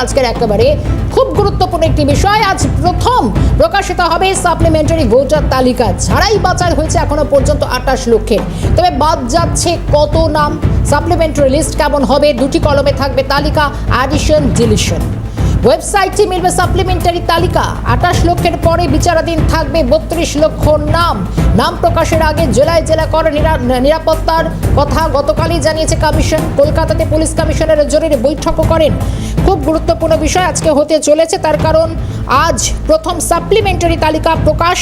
আজকের একেবারে খুব গুরুত্বপূর্ণ একটি বিষয়, আজ প্রথম প্রকাশিত হবে সাপ্লিমেন্টারি ভোটার তালিকা। ছাড়াই বাছাই হয়েছে এখনো পর্যন্ত 28 লক্ষের, তবে বাদ যাচ্ছে কত নাম। সাপ্লিমেন্টারি লিস্ট কেমন হবে? দুটি কলমে থাকবে তালিকা, অ্যাডিশন, ডিলিশন। ওয়েবসাইটে মিলবে সাপ্লিমেন্টারি তালিকা। 28 লক্ষের পরে বিচারাধীন থাকবে 32 লক্ষ নাম। নাম প্রকাশের আগে জেলায় জেলা করে নিরাপত্তার কথা গতকালই জানিয়েছে কমিশন। কলকাতাতে পুলিশ কমিশনের জরুরি বৈঠকও করেন। খুব গুরুত্বপূর্ণ বিষয় আজকে হতে চলেছে, তার কারণ আজ প্রথম সাপ্লিমেন্টারি তালিকা প্রকাশ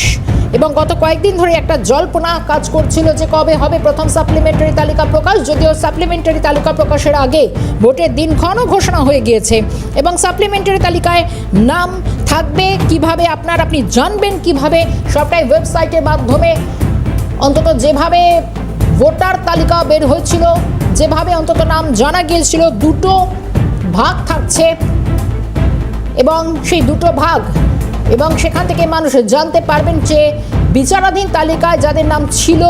এবং গত কয়েকদিন ধরে একটা জল্পনা কাজ করছিল যে কবে হবে প্রথম সাপ্লিমেন্টারি তালিকা প্রকাশ। যদিও সাপ্লিমেন্টারি তালিকা প্রকাশের আগে ভোটের দিনক্ষণও ঘোষণা হয়ে গিয়েছে এবং সাপ্লিমেন্টারি তালিকায় নাম থাকবে কিভাবে, আপনি জানবেন কিভাবে, সবটাই ওয়েবসাইটের মাধ্যমে। অন্তত যেভাবে ভোটার তালিকা বের হয়েছিল, যেভাবে অন্তত নাম জানা গিয়েছিল, দুটো ভাগ থাকছে এবং সেই দুটো ভাগ এবং সেখান থেকে মানুষ জানতে পারবেন যে বিচারাধীন তালিকায় যাদের নাম ছিল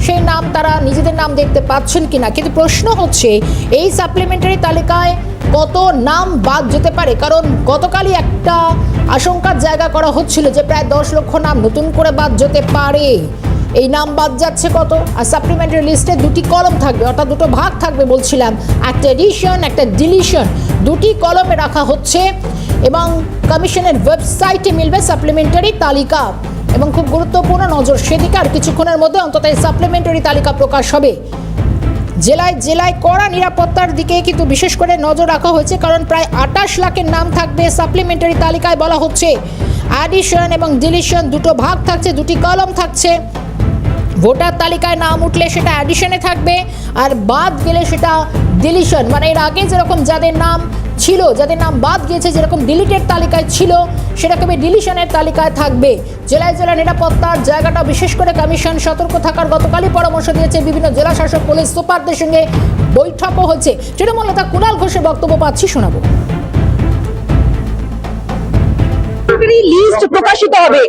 সেই নাম তারা নিজেদের নাম দেখতে পাচ্ছেন কিনা। কিন্তু প্রশ্ন হচ্ছে এই সাপ্লিমেন্টারি তালিকায় কত নাম বাদ যেতে পারে, কারণ গতকালই একটা আশঙ্কার জায়গা করা হচ্ছিল যে প্রায় 10 লক্ষ নাম নতুন করে বাদ যেতে পারে। এই নাম বাদ যাচ্ছে কত? আর সাপ্লিমেন্টারি লিস্টে দুটি কলম থাকবে, অর্থাৎ দুটো ভাগ থাকবে বলছিলাম, একটা এডিশন একটা ডিলিশন। দুটি কলমে রাখা হচ্ছে এবং কমিশনের ওয়েবসাইটে মিলবে সাপ্লিমেন্টারি তালিকা এবং খুব গুরুত্বপূর্ণ নজর সেদিকে। আর কিছুক্ষণের মধ্যে অন্তত এই সাপ্লিমেন্টারি তালিকা প্রকাশ হবে। জেলায় জেলায় কড়া নিরাপত্তার দিকে কিন্তু বিশেষ করে নজর রাখা হয়েছে, কারণ প্রায় 28 লাখের নাম থাকবে সাপ্লিমেন্টারি তালিকায়। বলা হচ্ছে অ্যাডিশন এবং ডিলিশন দুটো ভাগ থাকছে, দুটি কলম থাকছে। ভোটার তালিকায় নাম উঠলে সেটা অ্যাডিশনে থাকবে আর বাদ গেলে সেটা ডিলিশন। মানে এর আগে যেরকম যাদের নাম ছিল, যাদের নাম বাদ গিয়েছে, যেরকম ডিলিটেড তালিকায় ছিল সেরকমই ডিলিশনের তালিকায় থাকবে। জেলায় জেলা নিরাপত্তার জায়গাটা বিশেষ করে কমিশন সতর্ক থাকার গতকালই পরামর্শ দিয়েছে। বিভিন্ন জেলা শাসক পুলিশ সুপারদের সঙ্গে বৈঠকও হচ্ছে। তৃণমূল নেতা কুণাল ঘোষের বক্তব্য পাচ্ছি, শোনাবো। লিস্ট প্রকাশিত হবে।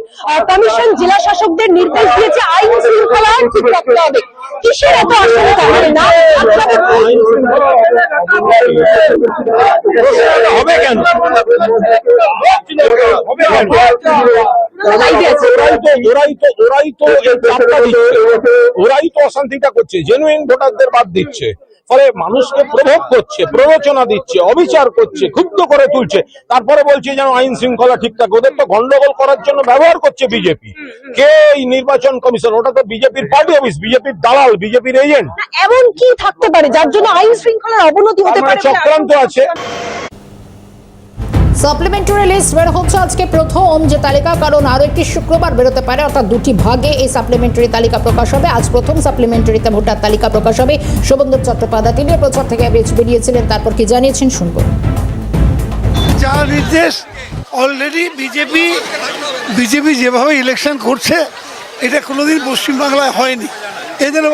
কমিশন জেলা শাসকদের নির্দেশ দিয়েছে আইন শৃঙ্খলা ঠিক রাখতে হবে। কিসের এত আশঙ্কা? না হবে কেন? ওরাই তো অশান্তিটা করছে, জেনুইন ভোটারদের বাদ দিচ্ছে, ফলে মানুষকে প্রভোগ করছে, প্ররোচনা দিচ্ছে, অবিচার করছে, ক্ষুব্ধ করে তুলছে, তারপরে বলছে যেন আইন শৃঙ্খলা ঠিক থাকে। ওদের তো গন্ডগোল করার জন্য ব্যবহার করছে বিজেপি। কে এই নির্বাচন কমিশন? ওটা তো বিজেপির পার্টি অফিস, বিজেপির দালাল, বিজেপির এজেন্ট। এমন কি থাকতে পারে যার জন্য আইন শৃঙ্খলার অবনতি হতে পারে? চক্রান্ত আছে। সাপ্লিমেন্টারি লিস্ট বের হচ্ছে আজকে প্রথম যে তালিকা, কারণ আরও একটি শুক্রবার বেরোতে পারে, অর্থাৎ দুটি ভাগে এই সাপ্লিমেন্টারি তালিকা প্রকাশ হবে। আজ প্রথম সাপ্লিমেন্টারিতে ভোটার তালিকা প্রকাশ হবে। শোভনদেব চট্টোপাধ্যায় তিনি প্রচার থেকে বেরিয়েছিলেন, তারপর কি জানিয়েছেন শুনবো। যা নির্দেশ অলরেডি বিজেপি যেভাবে ইলেকশন করছে এটা কোনোদিন পশ্চিমবাংলায় হয়নি। এদের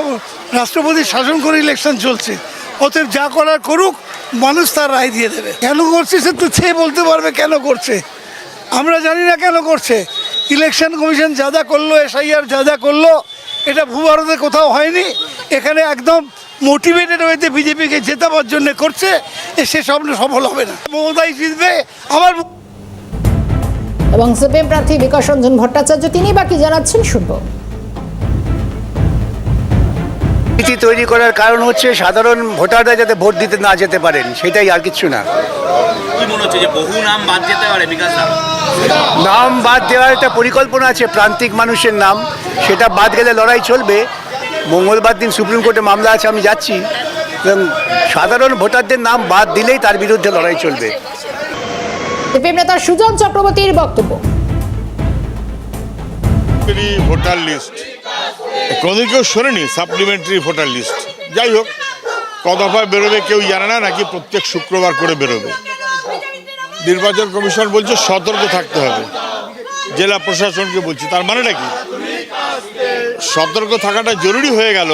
রাষ্ট্রপতি শাসন করে ইলেকশন চলছে, অতএব যা করার করুক, মানুষ তার রায় দিয়ে দেবে। কেন করছে সে তো সে বলতে পারবে কেন করছে, আমরা জানি না কেন করছে। ইলেকশন কমিশন যা করলো, এসআইআর যা করলো, এটা ভূভারতে কোথাও হয়নি। এখানে একদম মোটিভেটেড হয়েছে বিজেপিকে জেতাবার জন্য করছে, সে স্বপ্ন সফল হবে না। মমতাই জিতবে আমার। এবং সিপিএম প্রার্থী বিকাশ রঞ্জন ভট্টাচার্য তিনি বাকি জানাচ্ছেন, শুনবো। নীতি তৈরি করার কারণ হচ্ছে সাধারণ ভোটাররা যাতে ভোট দিতে না যেতে পারেন, সেটাই, আর কিছু না। কি মনে হচ্ছে যে বহু নাম বাদ যেতে পারে? বিকাশ নাম বাদ দেওয়ার একটা পরিকল্পনা আছে, প্রান্তিক মানুষের নাম, সেটা বাদ গেলে লড়াই চলবে। মঙ্গলবার দিন সুপ্রিম কোর্টে মামলা আছে, আমি যাচ্ছি, এবং সাধারণ ভোটারদের নাম বাদ দিলেই তার বিরুদ্ধে লড়াই চলবে। সিপিএম নেতা সুজন চক্রবর্তীর বক্তব্য। ভোটার লিস্ট কোনোদিন কেউ শোনেনি, সাপ্লিমেন্টারি ভোটার লিস্ট। যাই হোক, কদফায় বেরোবে কেউ জানে না, নাকি প্রত্যেক শুক্রবার করে বেরোবে। নির্বাচন কমিশন বলছে সতর্ক থাকতে হবে, জেলা প্রশাসনকে বলছে। তার মানেটা কি? সতর্ক থাকাটা জরুরি হয়ে গেল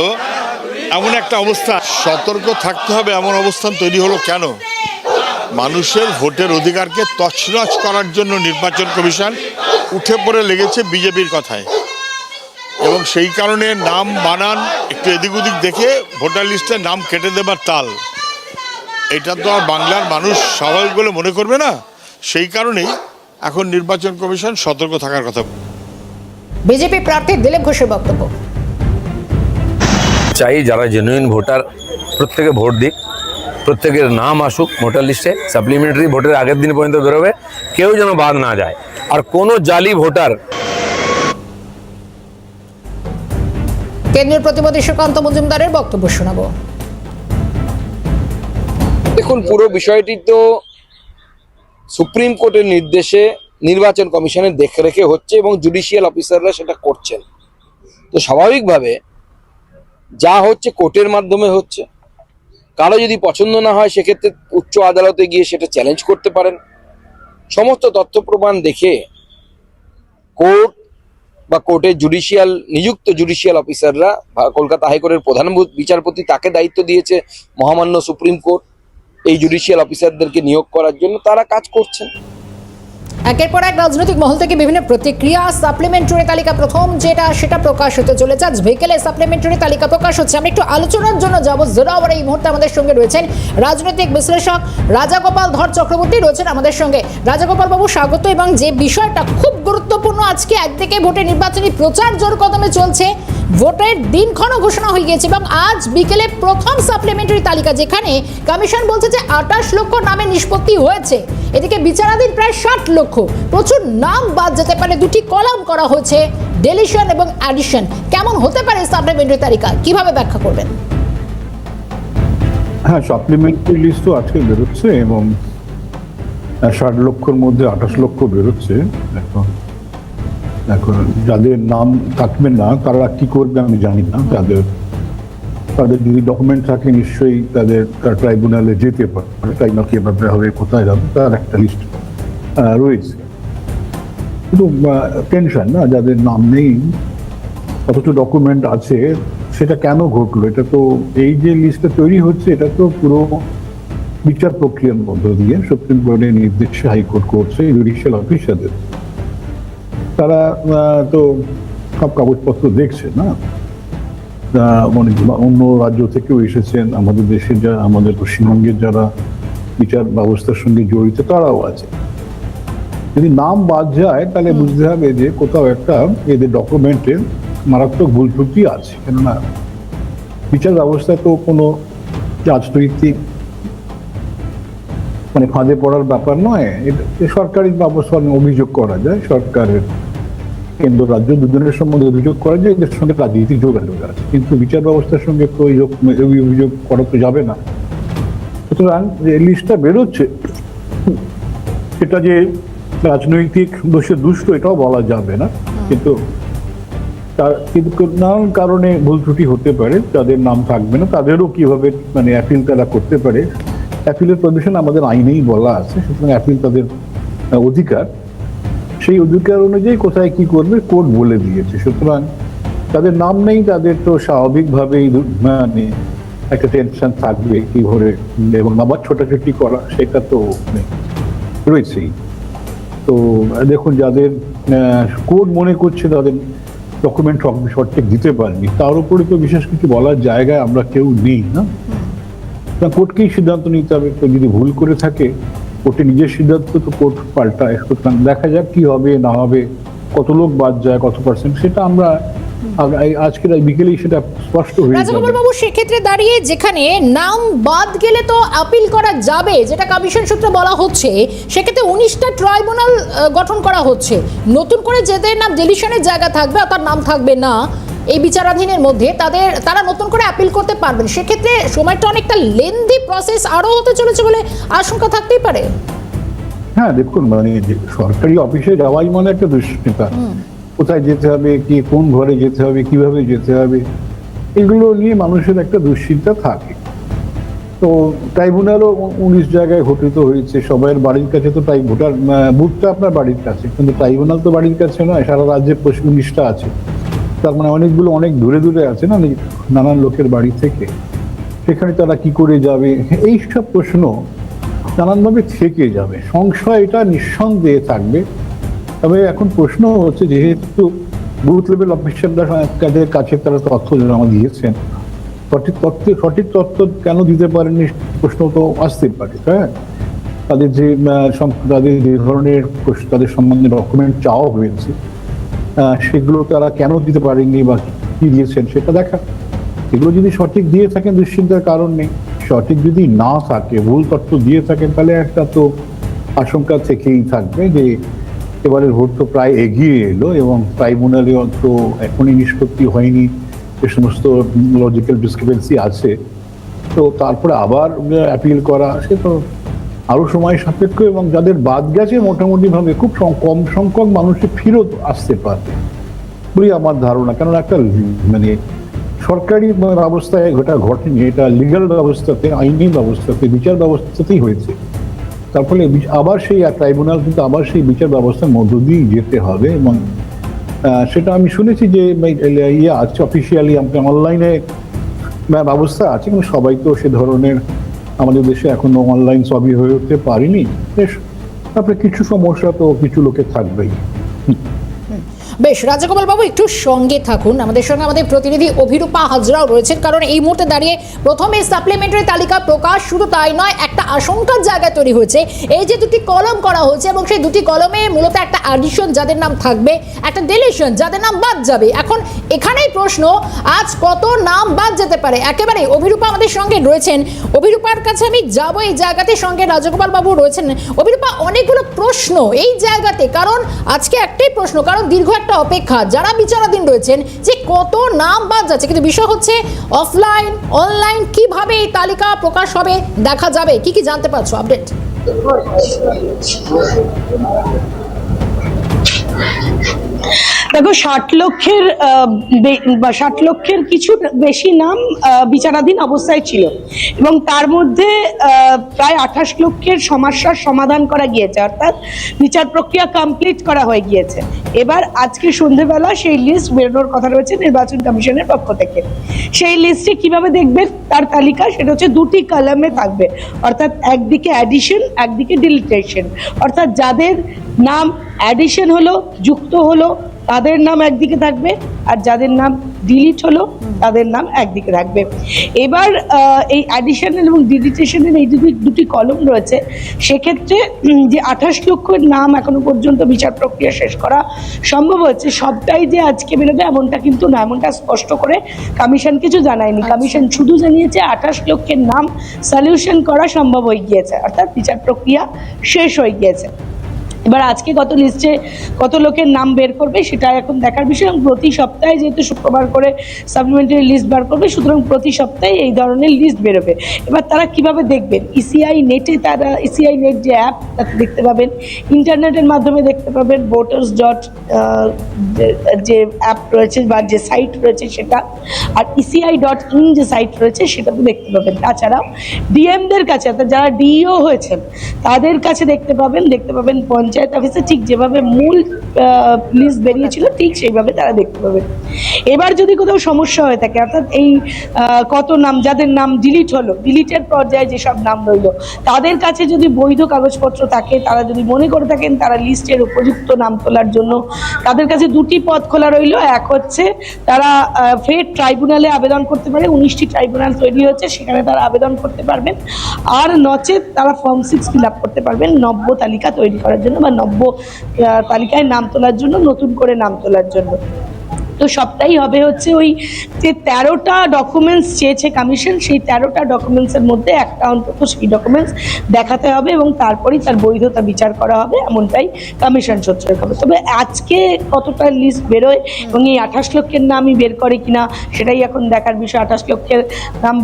এমন একটা অবস্থা। সতর্ক থাকতে হবে এমন অবস্থান তৈরি হলো কেন? মানুষের ভোটের অধিকারকে তছনছ করার জন্য নির্বাচন কমিশন উঠে পড়ে লেগেছে বিজেপির কথায়, এবং সেই কারণে নাম বানান একটু এদিক ওদিক দেখে ভোটার লিস্টে নাম কেটে দেবার তাল। এটা তো আর বাংলার মানুষ স্বাভাবিক বলে মনে করবে না, সেই কারণেই এখন নির্বাচন কমিশন সতর্ক থাকার কথা। বিজেপি প্রার্থী দিলীপ ঘোষের বক্তব্য। চাই যারা জেনুইন ভোটার প্রত্যেকে ভোট দিক, প্রত্যেকের নাম আসুক ভোটার লিস্টে, সাপ্লিমেন্টারি ভোটের আগের দিন পর্যন্ত বেরোবে, কেউ যেন বাদ না যায়, আর কোনো জালি ভোটার। কেন্দ্রীয় প্রতিনিধি সুকান্ত মজুমদারের বক্তব্য শোনাবো। দেখুন, পুরো বিষয়টি তো সুপ্রিম কোর্টের নির্দেশে নির্বাচন কমিশনের দেখরেখে হচ্ছে এবং জুডিশিয়াল অফিসাররা সেটা করছেন। তো স্বাভাবিকভাবে যা হচ্ছে কোর্টের মাধ্যমে হচ্ছে। কারো যদি পছন্দ না হয় সেক্ষেত্রে উচ্চ আদালতে গিয়ে সেটা চ্যালেঞ্জ করতে পারেন। সমস্ত তথ্য প্রমাণ দেখে কোর্ট বা কোর্টের নিযুক্ত জুডিশিয়াল অফিসাররা, কলকাতা হাইকোর্টের প্রধান বিচারপতি তাকে দায়িত্ব দিয়েছে মহামান্য সুপ্রিম কোর্ট এই জুডিশিয়াল অফিসারদেরকে নিয়োগ করার জন্য, তারা কাজ করছেন। একের পর এক রাজনৈতিক মহল থেকে বিভিন্ন প্রতিক্রিয়া। সাপ্লিমেন্টারি তালিকা প্রথম সেটা প্রকাশ হতে চলেছে। আজ বিকেলে সাপ্লিমেন্টারি তালিকা প্রকাশ হচ্ছে। আমরা একটু আলোচনার জন্য যাবো। জোরাওয়ার এই মুহূর্তে আমাদের সঙ্গে রয়েছেন রাজনৈতিক বিশ্লেষক রাজাগোপাল ধর চক্রবর্তী রয়েছেন আমাদের সঙ্গে। রাজাগোপাল বাবু, স্বাগত। এবং যে বিষয়টা খুব গুরুত্বপূর্ণ, আজকে একদিকে ভোটের নির্বাচনী প্রচার জোর কদমে চলছে, ভোটের দিনক্ষণও ঘোষণা হয়ে গিয়েছে এবং আজ বিকেলে প্রথম সাপ্লিমেন্টারি তালিকা, যেখানে কমিশন বলছে যে 28 লক্ষ নামের নিষ্পত্তি হয়েছে, এদিকে বিচারাধীন প্রায় 60 লক্ষ। প্রচুর নাম বাদ যেতে পারে। দুটি কলাম করা হয়েছে, ডেলিশন এবং অ্যাডিশন। কেমন হতে পারে সাপ্লিমেন্টারি তালিকা, কিভাবে ব্যাখ্যা করবেন? হ্যাঁ, সাপ্লিমেন্টারি লিস্ট তো আজকে বেরোচ্ছে এবং 60 লক্ষর মধ্যে 28 লক্ষ বেরোচ্ছে। এখন যাদের নাম থাকবে না তারা কি করবে আমি জানি না। তাদের যদি ডকুমেন্ট থাকে নিশ্চয়ই তাদের ট্রাইব্যুনালে যেতে পারে। ট্রাইব্যুনাল কিভাবে হবে, কোথায় যাবে, তার একটা লিস্ট রয়েছে। কিন্তু টেনশন না, যাদের নাম নেই অথচ ডকুমেন্ট আছে, সেটা কেন ঘটলো? এটা তো এই যে লিস্টটা তৈরি হচ্ছে, এটা তো পুরো বিচার প্রক্রিয়ার মধ্য দিয়ে সুপ্রিম কোর্টের নির্দেশে হাইকোর্ট করছে জুডিশিয়াল অফিসারদের। তারা তো সব কাগজপত্র দেখছে না, অন্য রাজ্য থেকেও এসেছেন, আমাদের দেশের আমাদের পশ্চিমবঙ্গের যারা বিচার ব্যবস্থার সঙ্গে জড়িত তারাও আছে। যদি নাম বাদ যায় তাহলে বুঝতে হবে যে কোথাও একটা এদের ডকুমেন্টে মারাত্মক ভুল ত্রুটি আছে। কেননা বিচার ব্যবস্থা তো কোনো রাজনৈতিক ফাঁদে পড়ার ব্যাপার নয়। এটা সরকারি ব্যবস্থা অভিযোগ করা যায়, সরকারের কেন্দ্র রাজ্য দুজনের সম্বন্ধে অভিযোগ করা যায়, এদের সঙ্গে রাজনীতিক যোগাযোগ আছে, কিন্তু বিচার ব্যবস্থার সঙ্গে তো অভিযোগ করা তো যাবে না। সুতরাং যে লিস্টটা বেরোচ্ছে সেটা যে রাজনৈতিক দোষে দুষ্ট এটাও বলা যাবে না, কিন্তু নানান কারণে ভুল ত্রুটি হতে পারে। যাদের নাম থাকবে না তাদেরও কিভাবে অ্যাপিল তারা করতে পারে, অ্যাপিলের প্রভিশন আমাদের আইনেই বলা আছে। সুতরাং অ্যাপিল তাদের অধিকার, সেই অধিকার অনুযায়ী কোথায় কি করবে কোর্ট বলে দিয়েছে। সুতরাং তাদের নাম নেই, তাদের তো স্বাভাবিকভাবেই একটা টেনশন থাকবে কি ভরে, এবং আবার ছোটাছুটি করা সেটা তো রয়েছেই। তো দেখুন, যাদের কোর্ট মনে করছে তাদের ডকুমেন্ট সঠিক দিতে পারেনি, তার উপরে তো বিশেষ কিছু বলার জায়গায় আমরা কেউ নেই না। কোর্টকেই সিদ্ধান্ত নিতে হবে। তো যদি ভুল করে থাকে কোর্টের নিজের সিদ্ধান্ত তো কোর্ট পাল্টায়। সুতরাং দেখা যাক কি হবে না হবে, কত লোক বাদ যায়, কত পার্সেন্ট, সেটা আমরা আজকের বিকেলেই সেটা স্পষ্ট হয়ে যাবে। বাবু, সেক্ষেত্রে দাঁড়িয়ে যেখানে নাম বাদ গেলে তো আপিল করা যাবে, যেটা কমিশন সূত্রে বলা হচ্ছে, সেক্ষেত্রে 19টা ট্রাইব্যুনাল গঠন করা হচ্ছে। নতুন করে যাদের নাম ডেলিশনের জায়গা থাকবে, তার নাম থাকবে না এই বিচারাধীনের মধ্যে, তারা নতুন করে আপিল করতে পারবেন। সেক্ষেত্রে সময়টা অনেকটা লেন্দি প্রসেস আরও হতে চলেছে বলে আশঙ্কা থাকতেই পারে। হ্যাঁ, দেখুন, সরকারি অফিসে যাওয়াই একটা দুশ্চিন্তা। কোথায় যেতে হবে, কি কোন ঘরে যেতে হবে, কিভাবে যেতে হবে, এগুলো নিয়ে মানুষের একটা দুশ্চিন্তা থাকে। তো ট্রাইব্যুনালও 19 জায়গায় গঠিত হয়েছে। সবাইয়ের বাড়ির কাছে তো ভোটার বুথটা আপনার বাড়ির কাছে, কিন্তু ট্রাইব্যুনাল তো বাড়ির কাছে নয়, সারা রাজ্যে 19টা আছে। তার অনেকগুলো অনেক দূরে দূরে আছে না, নানান লোকের বাড়ি থেকে। সেখানে তারা কি করে যাবে, এইসব প্রশ্ন নানানভাবে থেকে যাবে। সংশয় এটা নিঃসন্দেহে থাকবে। তবে এখন প্রশ্ন হচ্ছে, যেহেতু বুথ লেভেল অফিসাররা কাছে তারা তথ্য জমা দিয়েছেন, সঠিক তথ্য কেন দিতে পারেননি প্রশ্ন তো আসতেই পারে, হ্যাঁ। তাদের যে ধরনের তাদের সম্বন্ধে ডকুমেন্ট চাওয়া হয়েছে, সেগুলো তারা কেন দিতে পারেননি বা কি দিয়েছেন সেটা দেখা। এগুলো যদি সঠিক দিয়ে থাকেন দুশ্চিন্তার কারণ নেই, সঠিক যদি না থাকে, ভুল তথ্য দিয়ে থাকেন, তাহলে একটা তো আশঙ্কা থেকেই থাকবে যে এবারের ভোট তো প্রায় এগিয়ে এলো এবং ট্রাইব্যুনালে তো এখনই নিষ্পত্তি হয়নি, যে সমস্ত লজিক্যাল ডিসক্রিপেন্সি আছে, তো তারপরে আবার অ্যাপিল করা সে তো আরো সময় সাপেক্ষ, এবং যাদের বাদ গেছে মোটামুটি ভাবে খুব কম সংখ্যক মানুষের ফেরত আসতে পারবে বলেই আমার ধারণা। কারণ একটা মানে সরকারি ব্যবস্থায় এটা ঘটেনি, এটা লিগাল ব্যবস্থাতে, আইনি ব্যবস্থাতে, বিচার ব্যবস্থাতেই হয়েছে। তার ফলে আবার সেই ট্রাইব্যুনাল কিন্তু আবার সেই বিচার ব্যবস্থার মধ্য দিয়েই যেতে হবে, এবং সেটা আমি শুনেছি যে ইয়ে আছে অফিসিয়ালি, অনলাইনে ব্যবস্থা আছে, কিন্তু সবাই তো সে ধরনের আমাদের দেশে এখনো অনলাইন সবই হয়ে উঠতে পারিনি। তারপরে কিছু সমস্যা তো কিছু লোকে থাকবেই। বেশ, রাজগোপাল বাবু একটু সঙ্গে থাকুন, আমাদের সঙ্গে আমাদের প্রতিনিধি অভিরূপা হাজরাও রয়েছেন, কারণ এই মুহূর্তে দাঁড়িয়ে প্রথমে সাপ্লিমেন্টারি তালিকা প্রকাশ, শুধু তাই নয়, একটা আশঙ্কার জায়গা তৈরি হয়েছে। এই যে দুটি কলম করা হয়েছে এবং সেই দুটি কলমে মূলত একটা অ্যাডিশন যাদের নাম থাকবে, একটা ডিলিশন যাদের নাম বাদ যাবে। এখন এখানেই প্রশ্ন, আজ কত নাম বাদ যেতে পারে? একেবারে অভিরূপা আমাদের সঙ্গে রয়েছেন, অভিরূপার কাছে আমি যাবো এই জায়গাতে, সঙ্গে রাজগোপাল বাবু রয়েছেন। অভিরূপা, অনেকগুলো প্রশ্ন এই জায়গাতে, কারণ আজকে একটাই প্রশ্ন, কারণ দীর্ঘ একটা অপেক্ষা, যারা বিচারাধীন রয়েছেন যে কত নাম বাদ যাচ্ছে, কিন্তু বিষয় হচ্ছে অফলাইন অনলাইন কিভাবে এই তালিকা প্রকাশ হবে, দেখা যাবে, কি কি জানতে পারছো আপডেট? দেখো, 60 লক্ষের কিছু বেশি নাম বিচারাধীন অবস্থায় ছিল, এবং তার মধ্যে প্রায় 28 লক্ষের সমস্যার সমাধান করা গিয়েছে, অর্থাৎ বিচার প্রক্রিয়া কমপ্লিট করা হয়ে গিয়েছে। এবার আজকে সন্ধ্যেবেলা সেই লিস্ট বেরোনোর কথা রয়েছে নির্বাচন কমিশনের পক্ষ থেকে। সেই লিস্টে কিভাবে দেখবে তার তালিকা, সেটা হচ্ছে দুটি কলামে থাকবে, অর্থাৎ একদিকে অ্যাডিশন, একদিকে ডিলিটেশন। অর্থাৎ যাদের নাম অ্যাডিশন হলো, যুক্ত হলো, তাদের নাম একদিকে থাকবে, আর যাদের নাম ডিলিট হলো তাদের নাম একদিকে থাকবে। এবার এই অ্যাডিশন এবং ডিলিটেশনের এই দুটি কলম রয়েছে, সেক্ষেত্রে যে 28 লক্ষের নাম এখনো পর্যন্ত বিচার প্রক্রিয়া শেষ করা সম্ভব হচ্ছে, সবটাই যে আজকে বেরোবে এমনটা কিন্তু না, এমনটা স্পষ্ট করে কমিশন কিছু জানায়নি। কমিশন শুধু জানিয়েছে 28 লক্ষের নাম সলিউশন করা সম্ভব হয়ে গিয়েছে, অর্থাৎ বিচার প্রক্রিয়া শেষ হয়ে গিয়েছে। এবার আজকে কত লিস্টে কত লোকের নাম বের করবে সেটা এখন দেখার বিষয়, এবং প্রতি সপ্তাহে যেহেতু শুক্রবার করে সাপ্লিমেন্টারি লিস্ট বার করবে, সুতরাং প্রতি সপ্তাহে এই ধরনের লিস্ট বেরোবে। এবার তারা কিভাবে দেখবেন? ইসিআই নেটে, তারা ইসিআই নেট যে অ্যাপ, তাতে দেখতে পাবেন, ইন্টারনেটের মাধ্যমে দেখতে পাবেন, ভোটার্স ডট যে অ্যাপ রয়েছে বা যে সাইট রয়েছে সেটা, আর ECI.in যে সাইট রয়েছে সেটাতে দেখতে পাবেন। তাছাড়াও ডিএমদের কাছে, অর্থাৎ যারা ডিইও হয়েছেন তাদের কাছে দেখতে পাবেন পঞ্চায়েত অফিসে, ঠিক যেভাবে মূল লিস্ট বেরিয়েছিল ঠিক সেইভাবে তারা দেখতে পাবেন। এবার যদি কোথাও সমস্যা হয়ে থাকে, অর্থাৎ এই কত নাম, যাদের নাম ডিলিট হলো, ডিলিটের পর্যায়ে যেসব নাম রইল, তাদের কাছে যদি বৈধ কাগজপত্র থাকে, তারা যদি মনে করে থাকেন তারা লিস্টের উপযুক্ত নাম তোলার জন্য, তাদের কাছে দুটি পথ খোলা রইল। এক হচ্ছে তারা ফের ট্রাইব্যুনালে আবেদন করতে পারে, 19টি ট্রাইব্যুনাল তৈরি হচ্ছে, সেখানে তারা আবেদন করতে পারবেন। আর নচেত তারা ফর্ম 6 ফিল আপ করতে পারবেন নব্য তালিকা তৈরি করার জন্য, বা নব্য তালিকায় নাম তোলার জন্য, নতুন করে নাম তোলার জন্য। তো সবটাই হবে হচ্ছে ওই যে 13টা ডকুমেন্টস চেয়েছে কমিশন, সেই 13টা ডকুমেন্টসের মধ্যে একটা অন্তত সেই ডকুমেন্টস দেখাতে হবে, এবং তারপরেই তার বৈধতা বিচার করা হবে, এমনটাই কমিশন সূত্রের খবর। তবে আজকে কতটা লিস্ট বেরোয় এবং এই 28 লক্ষের নামই বের করে কিনা সেটাই এখন দেখার বিষয়। 28 লক্ষের নাম,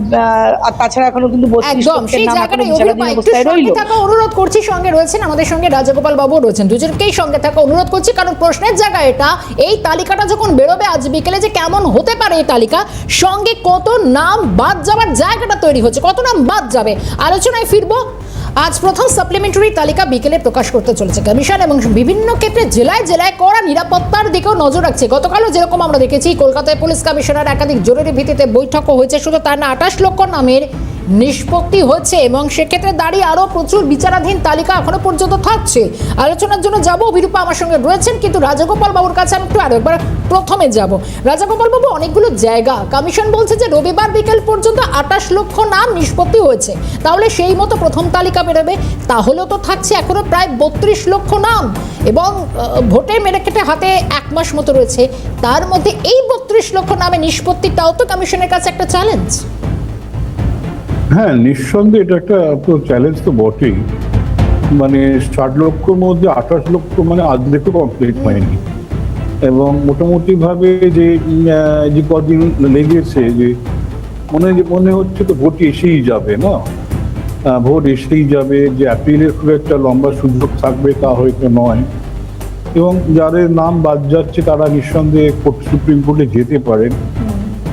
আর তাছাড়া এখনো কিন্তু 32 লক্ষের নাম এখনো বিচারাধীন অবস্থায় রইল। অনুরোধ করছি, সঙ্গে রয়েছেন আমাদের সঙ্গে রাজগোপাল বাবু রয়েছেন, দুজনকেই সঙ্গে থাকা অনুরোধ করছি, কারণ প্রশ্নের জায়গা এটা, এই তালিকাটা যখন বেরোবে আজ বিকেলে, যে কেমন হতে পারে এই তালিকা, সঙ্গে কত নাম বাদ যাবার জায়গাটা তৈরি হচ্ছে, কত নাম বাদ যাবে, আলোচনায় ফিরবো। আজ প্রথম সাপ্লিমেন্টারি তালিকা বিকেলে প্রকাশ করতে চলেছে কমিশন, এবং বিভিন্ন ক্ষেত্রে জেলায় জেলায় কড়া নিরাপত্তার দিকেও নজর রাখছে। গতকালও যেরকম আমরা দেখেছি, কলকাতায় পুলিশ কমিশনার একাধিক জরুরি ভিত্তিতে বৈঠকও হয়েছে। শুধু তার না, 28 লক্ষ নামের নিষ্পত্তি হচ্ছে এবং সেক্ষেত্রে দাঁড়িয়ে আরো প্রচুর বিচারাধীন তালিকা এখনো পর্যন্ত থাকছে। আলোচনার জন্য যাব, অভিরূপা আমার সঙ্গে রয়েছেন, কিন্তু রাজাগোপাল বাবুর কাছে আমি একটু আরো একবার প্রথমে যাব। রাজাগোপাল বাবু, অনেকগুলো জায়গা কমিশন বলছে যে রবিবার বিকেল পর্যন্ত 28 লক্ষ নাম নিষ্পত্তি হয়েছে, তাহলে সেই মতো প্রথম তালিকা বেরোবে, তাহলেও তো থাকছে এখনো প্রায় 32 লক্ষ নাম এবং ভোটের মেরেকেটে হাতে 1 মাস মতো রয়েছে। তার মধ্যে এই 32 লক্ষ নামে নিষ্পত্তিটাও তো কমিশনের কাছে একটা চ্যালেঞ্জ। হ্যাঁ, নিঃসন্দেহে এটা একটা চ্যালেঞ্জ তো বটেই। মানে 60 লক্ষর মধ্যে 28 লক্ষ মানে আর্ধেকও কমপ্লিট হয়নি, এবং মোটামুটি ভাবে যে কদিন লেগেছে, যে মনে হচ্ছে তো ভোট এসেই যাবে না, ভোট এসেই যাবে, যে অ্যাপিলের খুব একটা লম্বা সুযোগ থাকবে তা হয়তো নয়। এবং যাদের নাম বাদ যাচ্ছে তারা নিঃসন্দেহে সুপ্রিম কোর্টে যেতে পারেন,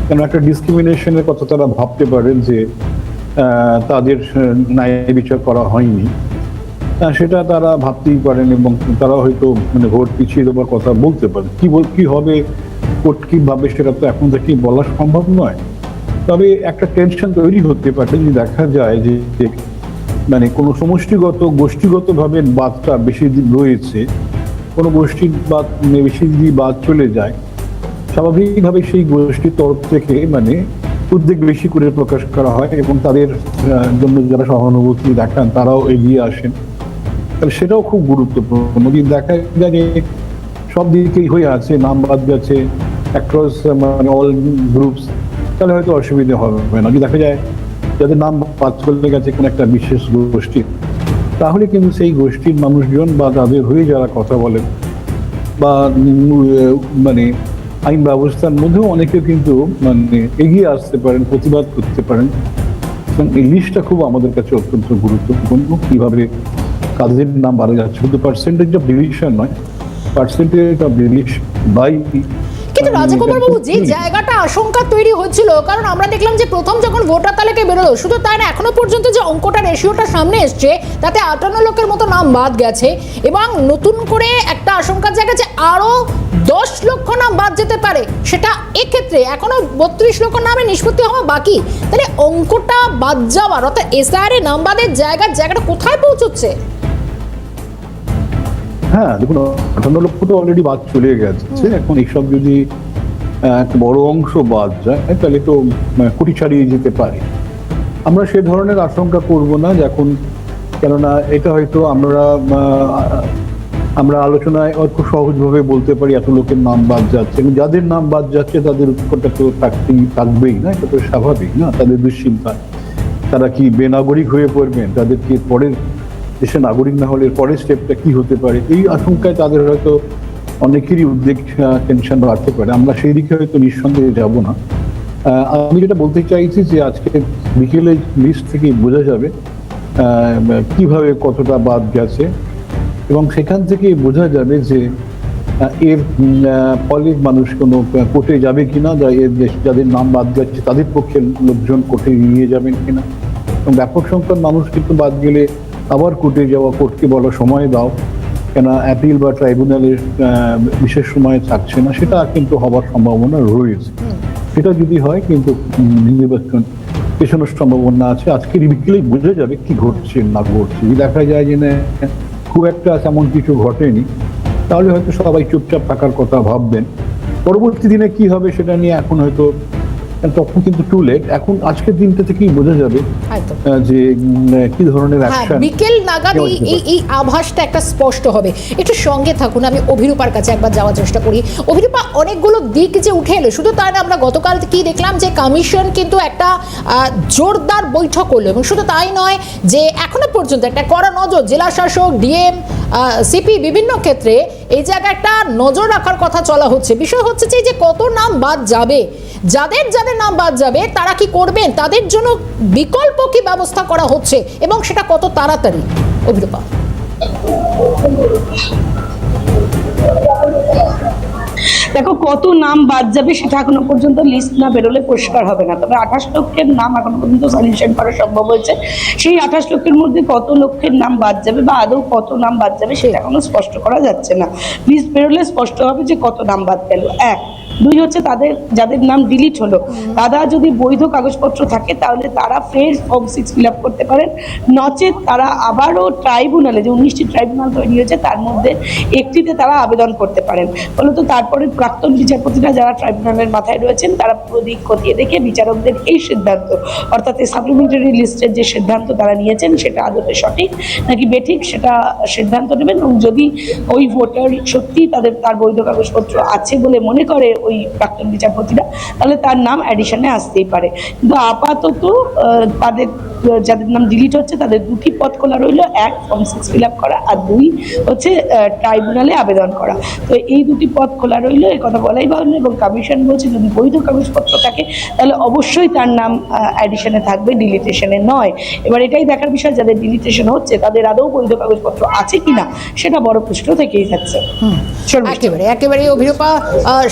কেন একটা ডিসক্রিমিনেশনের কথা তারা ভাবতে পারেন যে তাদের ন্যায় বিচার করা হয়নি, সেটা তারা ভাবতেই পারেন, এবং তারা হয়তো মানে ভোট পিছিয়ে দেওয়ার কথা বলতে পারেন। কি হবে কোর্ট কি ভাবে সেটা তো এখন থেকেই বলা সম্ভব নয়। তবে একটা টেনশন তৈরি হতে পারে যদি দেখা যায় যে মানে কোনো গোষ্ঠীগতভাবে বাদটা বেশি দিন রয়েছে, কোনো গোষ্ঠীর বাদ বেশি যদি বাদ চলে যায়, স্বাভাবিকভাবে সেই গোষ্ঠীর তরফ থেকে মানে উদ্বেগ বেশি করে প্রকাশ করা হয় এবং তাদের জন্য যারা সহানুভূতি দেখান তারাও এগিয়ে আসেন। তাহলে সেটাও খুব গুরুত্বপূর্ণ। যদি দেখা যায় যে সব দিকেই হয়ে আছে, নাম বাদ গেছে অ্যাক্রস মানে অল গ্রুপস, তাহলে হয়তো অসুবিধা হবে না। যদি দেখা যায় যাদের নাম বাদ চলে গেছে কোনো একটা বিশেষ গোষ্ঠী, তাহলে কিন্তু সেই গোষ্ঠীর মানুষজন বা তাদের হয়ে যারা কথা বলেন বা মানে আইন ব্যবস্থার মধ্যেও অনেকে কিন্তু মানে এগিয়ে আসতে পারেন, প্রতিবাদ করতে পারেন। এই লিস্টটা খুব আমাদের কাছে অত্যন্ত গুরুত্বপূর্ণ, কিভাবে কাদের নাম বাড়া যাচ্ছে। শুধু পার্সেন্টেজ অফ ডিলিশন নয়, পার্সেন্টেজ অফ ডিলিশন বাই। কিন্তু রাজাগোপাল বাবু, যে জায়গাটা আশঙ্কা তৈরি হচ্ছিল, কারণ আমরা দেখলাম যে প্রথম যখন ভোটার তালিকায় বেরোলো, শুধু তাই না, এখনো পর্যন্ত যে অঙ্কটা রেশিওটা সামনে এসছে তাতে 58 লক্ষের মতো নাম বাদ গেছে, এবং নতুন করে একটা আশঙ্কার জায়গা যে আরো 10 লক্ষ নাম বাদ যেতে পারে, সেটা এক্ষেত্রে এখনো 32 লক্ষ নামে নিষ্পত্তি হওয়া বাকি। তাহলে অঙ্কটা বাদ যাওয়ার অর্থাৎ এসআইআর এ নাম বাদের জায়গাটা কোথায় পৌঁছচ্ছে? হ্যাঁ, দেখুন 58 লক্ষ তো অলরেডি বাদ চলে গেছে। এখন এইসব যদি একটা বড় অংশ বাদ যায় তাহলে তো কোটি ছাড়িয়ে যেতে পারে। আমরা সে ধরনের আশঙ্কা করব না এখন, কেননা এটা হয়তো আমরা আলোচনায় খুব সহজভাবে বলতে পারি এত লোকের নাম বাদ যাচ্ছে, এবং যাদের নাম বাদ যাচ্ছে তাদের উৎকটটা তো থাকবেই না, এটা তো স্বাভাবিক না। তাদের দুশ্চিন্তা, তারা কি বেনাগরিক হয়ে পড়বেন, তাদের কি পরের দেশে নাগরিক না হলে পরের স্টেপটা কি হতে পারে, এই আশঙ্কায় তাদের হয়তো অনেকেরই উদ্বেগ টেনশন বাড়তে পারে। আমরা সেই দিকে হয়তো নিঃসন্দেহে যাব না। আমি যেটা বলতে চাইছি যে আজকে বিকেলে লিস্ট থেকে বোঝা যাবে কিভাবে কতটা বাদ গেছে, এবং সেখান থেকে বোঝা যাবে যে এর ফলে মানুষ কোনো কোর্টে যাবে কিনা, যাদের নাম বাদ যাচ্ছে তাদের পক্ষে লোকজন কোর্টে নিয়ে যাবেন কিনা। এবং ব্যাপক সংখ্যক মানুষ কিন্তু বাদ গেলে আবার কোর্টে যাওয়া, কোর্টকে বলা সময় দাও, কেন অ্যাপিল বা ট্রাইব্যুনালের বিশেষ সময় থাকছে না, সেটা কিন্তু হবার সম্ভাবনা রয়েছে। সেটা যদি হয় কিন্তু নির্বাচন পেছানোর সম্ভাবনা আছে। আজকের বিকেলেই বোঝা যাবে কি ঘটছে না ঘটছে। যদি দেখা যায় যে না খুব একটা তেমন কিছু ঘটেনি, তাহলে হয়তো সবাই চুপচাপ থাকার কথা ভাববেন। পরবর্তী দিনে কি হবে সেটা নিয়ে এখন হয়তো, তখন কিন্তু টু লেট। এখন আজকের দিনটা থেকেই বোঝা যাবে যে কি ধরনের অ্যাকশন। বিকেল নাগাদ এই আভাসটা একটা স্পষ্ট হবে। একটু সঙ্গে থাকুন, আমি অভিরূপার কাছে একবার যাওয়ার চেষ্টা করি। অভিরূপা, অনেকগুলো দিক যে উঠে এলো, শুধু তাই না, আমরা গতকাল কি দেখলাম যে কমিশন কিন্তু একটা জোরদার বৈঠক করলো, এবং শুধু তাই নয় যে এখনো পর্যন্ত একটা কড়া নজর জেলা শাসক, ডিএম, সিপি বিভিন্ন ক্ষেত্রে এই জায়গায় একটা নজর রাখার কথা চলা হচ্ছে। বিষয় হচ্ছে যে কত নাম বাদ যাবে, যাদের নাম বাদ যাবে তারা কি করবেন, তাদের জন্য বিকল্প কি ব্যবস্থা করা হচ্ছে, এবং সেটা কত তাড়াতাড়ি? অভিরূপা, দেখো কত নাম বাদ যাবে সেটা এখনো পর্যন্ত লিস্ট না বেরোলে পরিষ্কার হবে না। তবে 28 লক্ষের নাম এখনো পর্যন্ত সাজেশন করা সম্ভব হয়েছে। সেই 28 লক্ষের মধ্যে কত লক্ষের নাম বাদ যাবে বা আদৌ কত নাম বাদ যাবে সেটা এখনো স্পষ্ট করা যাচ্ছে না। লিস্ট বেরোলে স্পষ্ট হবে যে কত নাম বাদ গেল। এক, দুই হচ্ছে যাদের নাম ডিলিট হলো তারা যদি বৈধ কাগজপত্র থাকে তাহলে তারা ফের ফর্ম 6 ফিল আপ করতে পারেন, নচেত তারা আবারও ট্রাইব্যুনালে, যে 19টি ট্রাইব্যুনাল তৈরি হয়েছে তার মধ্যে একটিতে তারা আবেদন করতে পারেন। ফলত তারপরে প্রাক্তন বিচারপতিরা যারা ট্রাইব্যুনালের মাথায় রয়েছেন তারা পুরো দিক খতিয়ে দেখে বিচারকদের এই সিদ্ধান্ত, অর্থাৎ এই সাপ্লিমেন্টারি লিস্টের যে সিদ্ধান্ত তারা নিয়েছেন সেটা আদতে সঠিক নাকি বেঠিক সেটা সিদ্ধান্ত নেবেন। এবং যদি ওই ভোটার সত্যি তার বৈধ কাগজপত্র আছে বলে মনে করে ওই প্রাক্তন বিচারপতিরা, তাহলে তার নাম অ্যাডিশনে আসতেই পারে। কিন্তু আপাতত যাদের নাম ডিলিট হচ্ছে তাদের দুটি পদ খোলা রইল, এক ফর্ম 6 ফিল আপ করা, আর দুই হচ্ছে ট্রাইব্যুনালে আবেদন করা। তো এই দুটি পদ খোলা রইল, এই কথা বলাই বাহুল্য। এবং কমিশন বলছে যদি বৈধ কাগজপত্র থাকে তাহলে অবশ্যই তার নাম অ্যাডিশনে থাকবে, ডিলিটেশনে নয়। এবার এটাই দেখার বিষয় যাদের ডিলিটেশন হচ্ছে তাদের আদৌ বৈধ কাগজপত্র আছে কিনা সেটা বড় প্রশ্ন থেকেই থাকছে। একেবারে অভিরূপা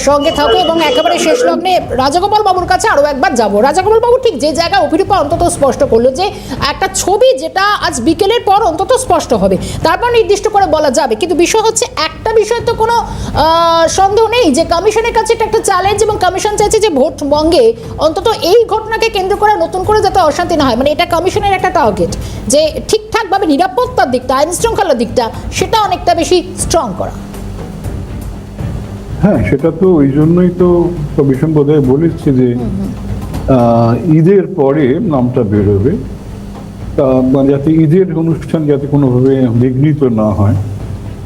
সঙ্গে থাকো এবং একেবারে শেষ লগ্নে রাজাগোপাল বাবুর কাছে আরো একবার যাব। রাজাগোপাল বাবু ঠিক যে জায়গায় অভিরূপা অন্তত স্পষ্ট করলো যে একটা ছবি যেটা আজ বিকেলের পর অন্তত স্পষ্ট হবে, তারপর নির্দিষ্ট করে বলা যাবে। কিন্তু বিষয় হচ্ছে একটা বিষয় তো কোনো সন্দেহ নেই যে কমিশনের কাছে এটা একটা চ্যালেঞ্জ এবং কমিশন চাইছে যে ভোটবঙ্গে অন্তত এই ঘটনাকে কেন্দ্র করে নতুন করে যাতে অশান্তি না হয়, মানে এটা কমিশনের একটা টার্গেট যে ঠিকঠাকভাবে নিরাপত্তার দিকটা, আইন শৃঙ্খলার দিকটা সেটা অনেকটা বেশি স্ট্রং করা। হ্যাঁ, সেটা তো ওই জন্যই তো কমিশন বোধহয় বলেছে যে ঈদের পরে নামটা বেরোবে, যাতে ঈদের অনুষ্ঠান যাতে কোনোভাবে বিঘ্নিত না হয়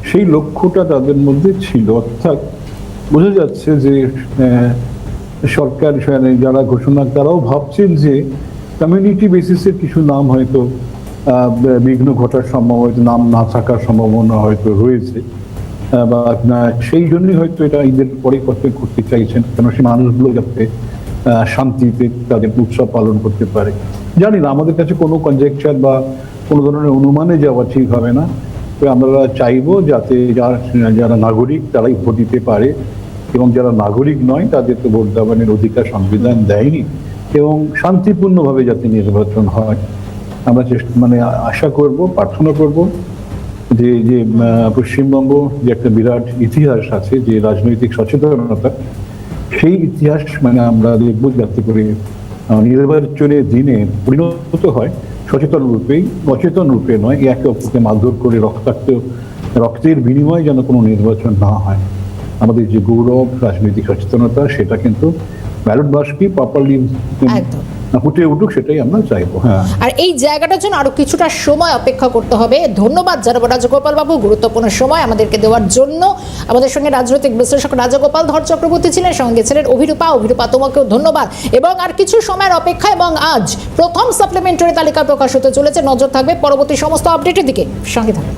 সেই লক্ষ্যটা তাদের মধ্যে ছিল। অর্থাৎ বোঝা যাচ্ছে যে সরকার যারা ঘোষণা তারাও ভাবছেন যে কমিউনিটি বেসিসের কিছু নাম হয়তো বিঘ্ন ঘটার সম্ভাবনা, নাম না থাকার সম্ভাবনা হয়তো রয়েছে, বা সেই জন্যই হয়তো এটা ঈদের পরে করতে চাইছেন, কেন সেই মানুষগুলো যাতে শান্তিতে তাদের উৎসব পালন করতে পারে। জানি না, আমাদের কাছে কোনো কনজেকচার বা কোনো ধরনের অনুমানে যাওয়া ঠিক হবে না। তো আমরা চাইবো যাতে যারা নাগরিক তারাই ভোট দিতে পারে, এবং যারা নাগরিক নয় তাদের তো ভোট দেওয়ার অধিকার সংবিধান দেয়নি, এবং শান্তিপূর্ণভাবে যাতে নির্বাচন হয়। আমরা আশা করব, প্রার্থনা করব যে পশ্চিমবঙ্গ যে একটা বিরাট ইতিহাস আছে, যে রাজনৈতিক সচেতনতা, সেই ইতিহাস আমরা দেখব যাতে করে নির্বাচনের দিনে পরিণত হয় সচেতন রূপেই, অচেতন রূপে নয়, একে অপরকে মারধর করে রক্তের বিনিময়ে যেন কোনো নির্বাচন না হয়। আমাদের যে গৌরব রাজনৈতিক সচেতনতা সেটা কিন্তু ব্যালট বাক্সে প্রপারলি ফুটে উঠুক, সেটাই আমরা চাইবো। হ্যাঁ, আর এই জায়গাটার জন্য আরো কিছুটা সময় অপেক্ষা করতে হবে। ধন্যবাদ জানাবো রাজাগোপাল বাবু, গুরুত্বপূর্ণ সময় আমাদেরকে দেওয়ার জন্য। আমাদের সঙ্গে রাজনৈতিক বিশ্লেষক রাজাগোপাল ধর চক্রবর্তী ছিলেন, সঙ্গে ছিলেন অভিরূপা তোমাকেও ধন্যবাদ। এবং আর কিছু সময়ের অপেক্ষা, এবং আজ প্রথম সাপ্লিমেন্টারি তালিকা প্রকাশ হতে চলেছে। নজর থাকবে পরবর্তী সমস্ত আপডেটের দিকে, সঙ্গে থাকবে।